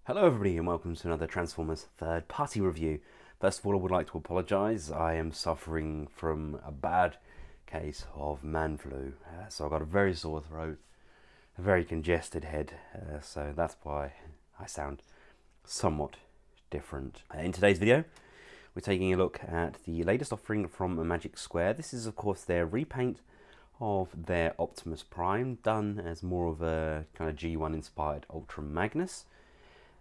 Hello everybody and welcome to another Transformers third party review. First of all, I would like to apologise. I am suffering from a bad case of man flu. So I've got a very sore throat, a very congested head, so that's why I sound somewhat different. In today's video, we're taking a look at the latest offering from Magic Square. This is of course their repaint of their Optimus Prime, done as more of a kind of G1 inspired Ultra Magnus.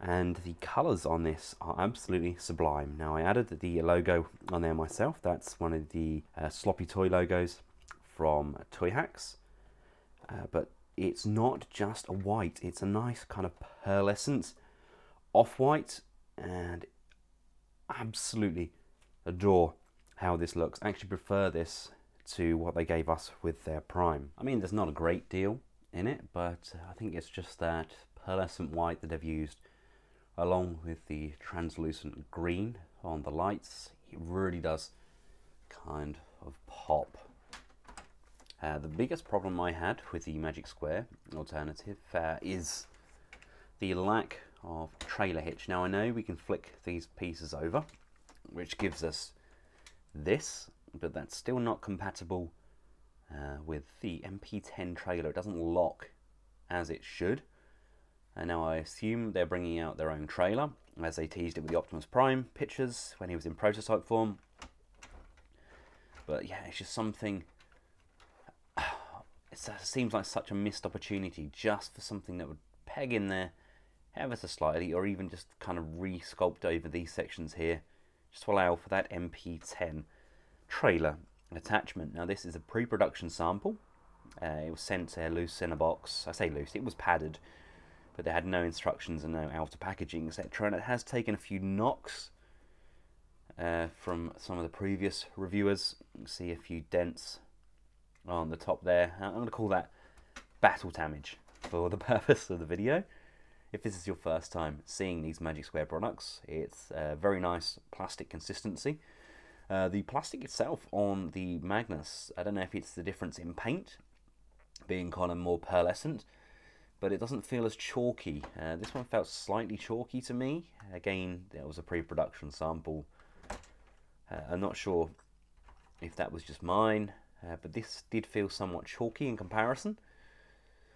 And the colours on this are absolutely sublime. Now, I added the logo on there myself. That's one of the sloppy toy logos from Toy Hacks. But it's not just a white, it's a nice kind of pearlescent off-white, and absolutely adore how this looks. I actually prefer this to what they gave us with their Prime. I mean, there's not a great deal in it, but I think it's just that pearlescent white that they've used along with the translucent green on the lights. It really does kind of pop. The biggest problem I had with the Magic Square alternative is the lack of trailer hitch. Now, I know we can flick these pieces over, which gives us this, but that's still not compatible with the MP10 trailer. It doesn't lock as it should. And now I assume they're bringing out their own trailer, as they teased it with the Optimus Prime pictures when he was in prototype form. But yeah, it's just something, it seems like such a missed opportunity just for something that would peg in there ever so slightly, or even just kind of re-sculpt over these sections here, just to allow for that MP10 trailer attachment. Now, this is a pre-production sample. It was sent loose in a box. I say loose, it was padded, but they had no instructions and no outer packaging, etc. And it has taken a few knocks from some of the previous reviewers. You can see a few dents on the top there. I'm going to call that battle damage for the purpose of the video. If this is your first time seeing these Magic Square products, it's a very nice plastic consistency. The plastic itself on the Magnus, I don't know if it's the difference in paint, being kind of more pearlescent, but it doesn't feel as chalky. This one felt slightly chalky to me. Again, it was a pre-production sample. I'm not sure if that was just mine, but this did feel somewhat chalky in comparison.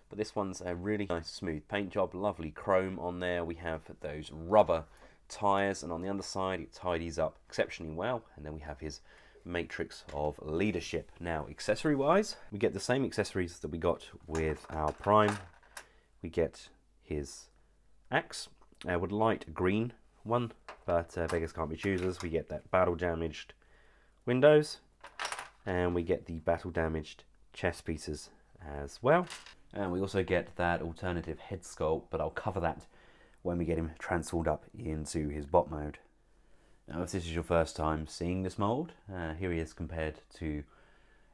But this one's a really nice smooth paint job, lovely chrome on there. We have those rubber tyres, and on the underside it tidies up exceptionally well. And then we have his matrix of leadership. Now, accessory wise, we get the same accessories that we got with our Prime. We get his axe, with light green one, but beggars can't be choosers. We get that battle damaged windows, and we get the battle damaged chest pieces as well. And we also get that alternative head sculpt, but I'll cover that when we get him transformed up into his bot mode. Now, if this is your first time seeing this mold, here he is compared to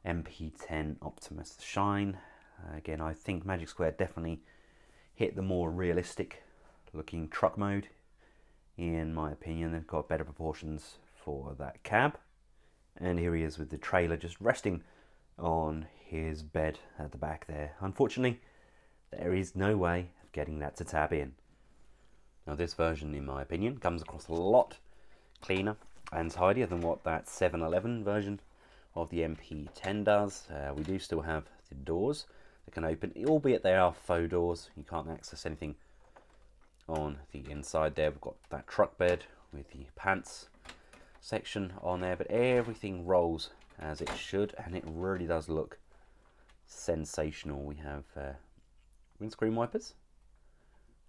MP10 Optimus Shine. Again, I think Magic Square definitely hit the more realistic looking truck mode. In my opinion, they've got better proportions for that cab. And here he is with the trailer just resting on his bed at the back there. Unfortunately, there is no way of getting that to tab in. Now, this version, in my opinion, comes across a lot cleaner and tidier than what that 711 version of the MP10 does. We do still have the doors that can open, albeit they are faux doors. You can't access anything on the inside there. We've got that truck bed with the pants section on there, but everything rolls as it should, and it really does look sensational. We have windscreen wipers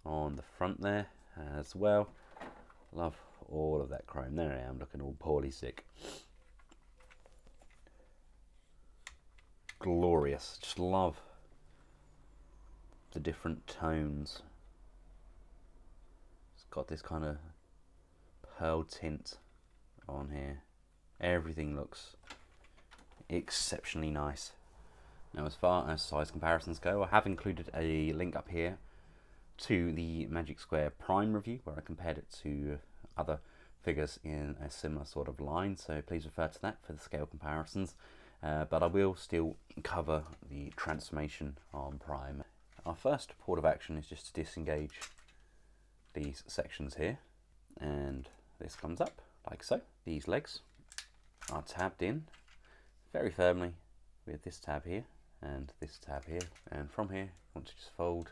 on the front there as well. Love all of that chrome. There I am, looking all poorly sick. Glorious. Just love the different tones. It's got this kind of pearl tint on here. Everything looks exceptionally nice. Now, as far as size comparisons go, I have included a link up here to the Magic Square Prime review, where I compared it to other figures in a similar sort of line, so please refer to that for the scale comparisons. But I will still cover the transformation on Prime. Our first port of action is just to disengage these sections here, and this comes up like so. These legs are tabbed in very firmly with this tab here and this tab here, and from here I want to just fold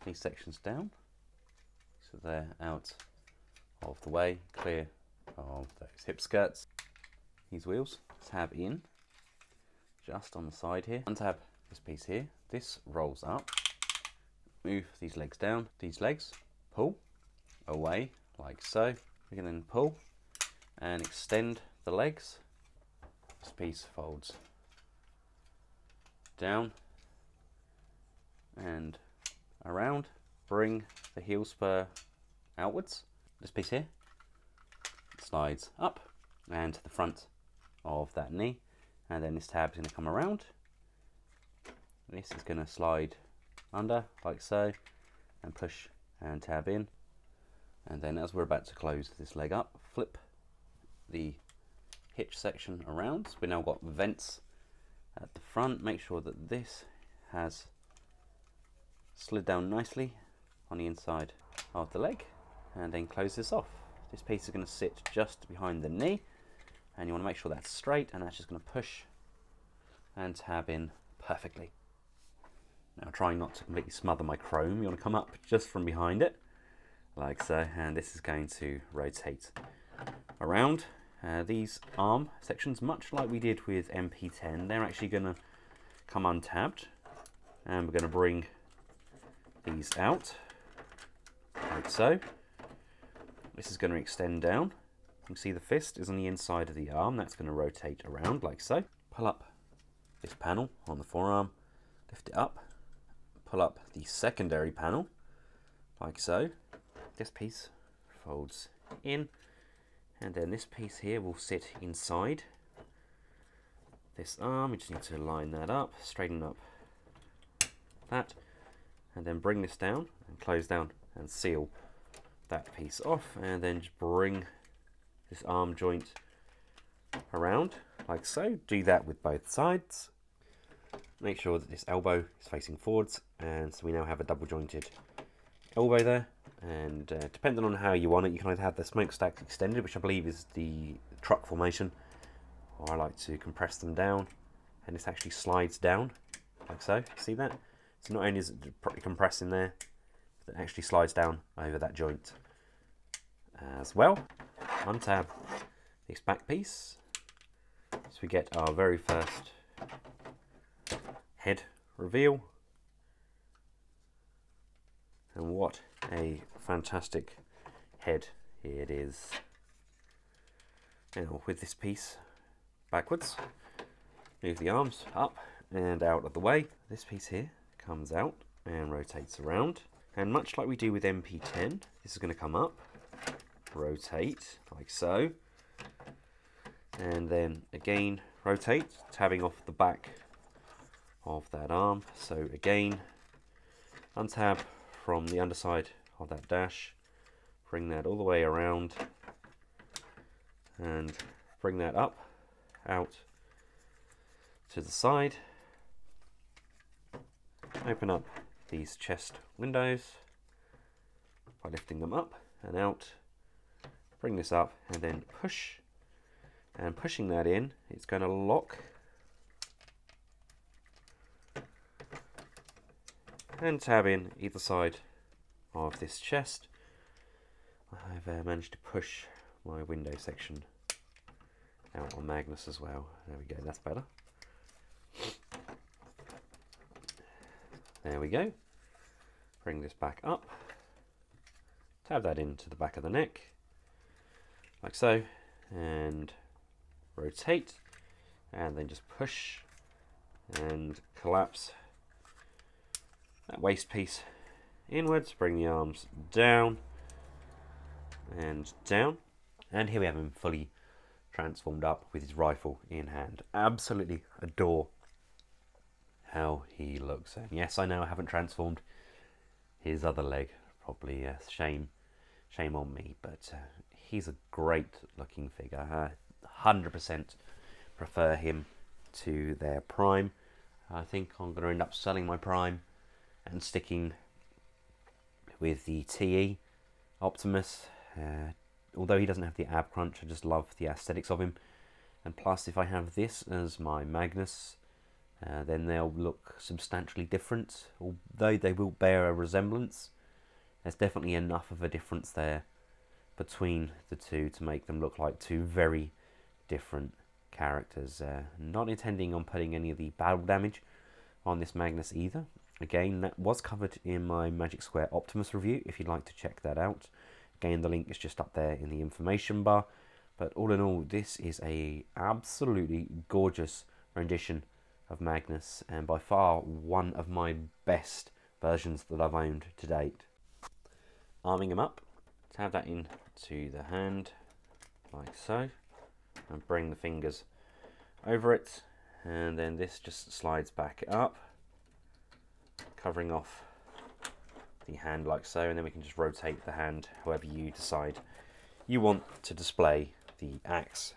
these sections down so they're out of the way, clear of those hip skirts. These wheels tab in just on the side here, untab this piece here, this rolls up, move these legs down, these legs pull away like so. We can then pull and extend the legs. This piece folds down and around, bring the heel spur outwards. This piece here slides up and to the front of that knee, and then this tab is going to come around. This is going to slide under like so and push and tab in, and then as we're about to close this leg up, flip the hitch section around. So we've now got vents at the front. Make sure that this has slid down nicely on the inside of the leg, and then close this off. This piece is going to sit just behind the knee, and you want to make sure that's straight, and that's just going to push and tab in perfectly. Now, trying not to completely smother my chrome, you want to come up just from behind it like so, and this is going to rotate around. These arm sections, much like we did with MP10, they're actually going to come untabbed, and we're going to bring these out like so. This is going to extend down. You can see the fist is on the inside of the arm. That's going to rotate around like so. Pull up this panel on the forearm, lift it up, pull up the secondary panel like so. This piece folds in, and then this piece here will sit inside this arm. We just need to line that up, straighten up that, and then bring this down and close down and seal that piece off, and then just bring this arm joint around like so. Do that with both sides. Make sure that this elbow is facing forwards, and so we now have a double jointed elbow there. And depending on how you want it, you can either have the smokestacks extended, which I believe is the truck formation, or I like to compress them down, and this actually slides down like so. See that? So not only is it properly compressing there, it actually slides down over that joint as well. Untab this back piece, so we get our very first head reveal. And what a fantastic head it is. Now with this piece backwards, move the arms up and out of the way. This piece here comes out and rotates around, and much like we do with MP10, this is going to come up, rotate like so, and then again rotate, tabbing off the back of that arm. So again, untab from the underside of that dash, bring that all the way around, and bring that up, out to the side. Open up these chest windows by lifting them up and out. Bring this up and then push, and pushing that in, it's going to lock and tab in either side of this chest. I've managed to push my window section out on Magnus as well. There we go, that's better. There we go. Bring this back up, tab that into the back of the neck like so, and rotate, and then just push and collapse that waist piece inwards. Bring the arms down and down, and here we have him fully transformed up with his rifle in hand. Absolutely adore how he looks. And yes, I know I haven't transformed his other leg, probably shame on me, but he's a great looking figure. 100% prefer him to their Prime. I think I'm going to end up selling my Prime And sticking with the TE Optimus, although he doesn't have the ab crunch, I just love the aesthetics of him. And plus, if I have this as my Magnus, then they'll look substantially different. Although they will bear a resemblance, there's definitely enough of a difference there between the two to make them look like two very different characters. Not intending on putting any of the battle damage on this Magnus either. Again, that was covered in my Magic Square Optimus review, if you'd like to check that out. Again, the link is just up there in the information bar. But all in all, this is a absolutely gorgeous rendition of Magnus, and by far one of my best versions that I've owned to date. Arming him up, tab that into the hand, like so, and bring the fingers over it, and then this just slides back up, covering off the hand like so, and then we can just rotate the hand however you decide you want to display the axe.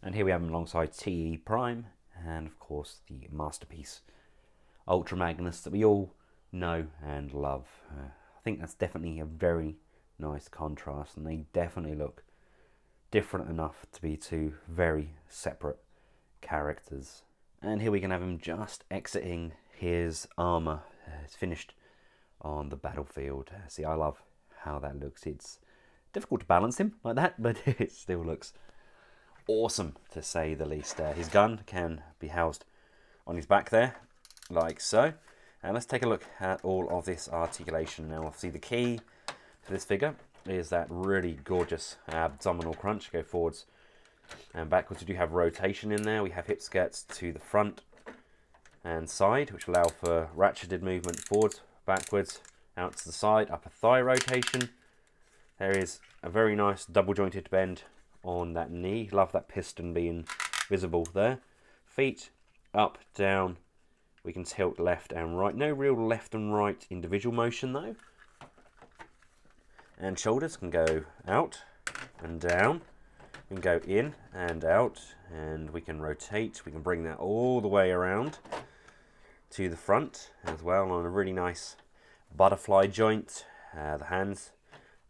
And here we have him alongside TE Prime, and of course the masterpiece Ultra Magnus that we all know and love. I think that's definitely a very nice contrast, and they definitely look different enough to be two very separate characters. And here we can have him just exiting his armor. It's finished on the battlefield. See, I love how that looks. It's difficult to balance him like that, but it still looks awesome, to say the least. His gun can be housed on his back there, like so. And let's take a look at all of this articulation. Now, obviously the key to this figure is that really gorgeous abdominal crunch. Go forwards and backwards. We do have rotation in there. We have hip skirts to the front and side, which will allow for ratcheted movement forwards, backwards, out to the side, upper thigh rotation. There is a very nice double jointed bend on that knee. Love that piston being visible there. Feet up, down. We can tilt left and right. No real left and right individual motion though. And shoulders can go out and down. We can go in and out, and we can rotate. We can bring that all the way around to the front as well on a really nice butterfly joint. The hands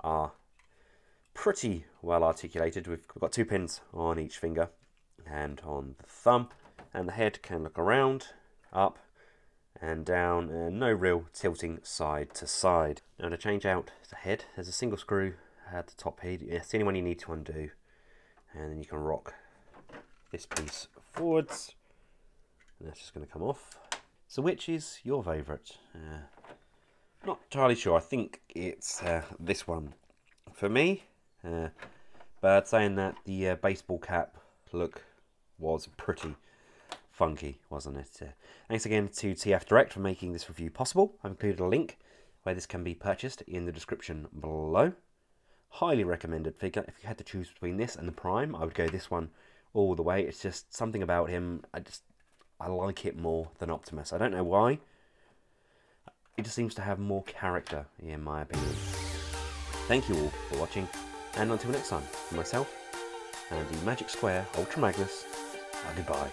are pretty well articulated. We've got 2 pins on each finger and on the thumb, and the head can look around, up and down, and no real tilting side to side. Now to change out the head, there's a single screw at the top here. It's the only one you need to undo, and then you can rock this piece forwards, and that's just going to come off. So which is your favourite? Not entirely sure. I think it's this one for me. But saying that, the baseball cap look was pretty funky, wasn't it? Thanks again to TF Direct for making this review possible. I've included a link where this can be purchased in the description below. Highly recommended figure. If you had to choose between this and the Prime, I would go this one all the way. It's just something about him, I like it more than Optimus. I don't know why. It just seems to have more character, in my opinion. Thank you all for watching, and until next time, for myself and the Magic Square Ultra Magnus, goodbye.